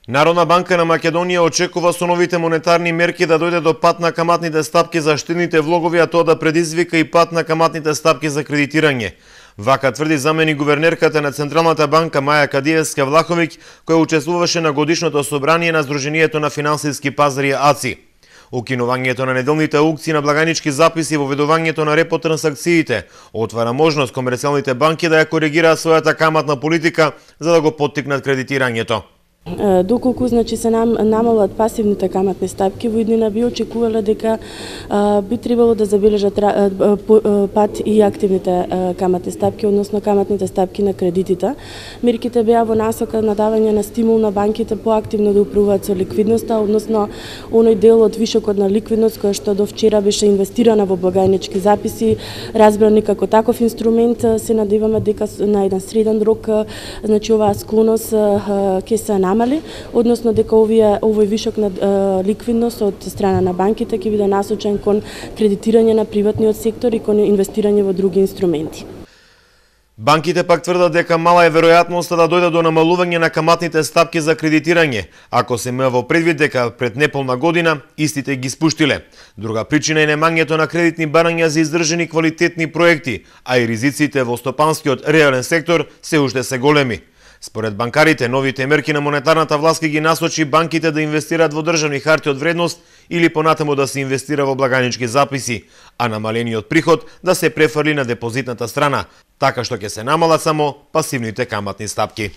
Народна банка на Македонија очекува со новите монетарни мерки да дојде до пат на каматните стапки за штедните влогови, а тоа да предизвика и пат на каматните стапки за кредитирање. Вака тврди замени гувернерката на Централната банка Маја Кадиевска-Влаховиќ, која учествуваше на годишното собрание на Сдруженијето на финансиски пазари АЦИ. Укинувањето на неделните аукции на благајнички записи и воведувањето на репо трансакциите отвара можност комерцијалните банки да ја коригираат својата каматна политика за да го поттикнат кредитирањето. Доколку се намалат пасивните каматни стапки, во иднина би очекувале дека би требало да забележат пат и активните каматни стапки, односно каматните стапки на кредитите. Мерките беа во насока на давање на стимул на банките поактивно да управуваат со ликвидноста, односно оној дел од вишокот на ликвидност која што до вчера беше инвестирана во благајнички записи, разбрани како таков инструмент, се надеваме дека на еден среден рок, оваа склоност ќе се намали, односно дека овој вишок на ликвидност од страна на банките ќе биде насочен кон кредитирање на приватниот сектор и кон инвестирање во други инструменти. Банките пак тврдат дека мала е веројатноста да дојде до намалување на каматните стапки за кредитирање, ако се има во предвид дека пред неполна година истите ги спуштиле. Друга причина е немањето на кредитни барања за издржани квалитетни проекти, а и ризиците во стопанскиот реален сектор се уште се големи. Според банкарите, новите мерки на монетарната власт ги насочи банките да инвестираат во државни харти од вредност или понатаму да се инвестира во благајнички записи, а намалениот приход да се префрли на депозитната страна, така што ќе се намалат само пасивните каматни стапки.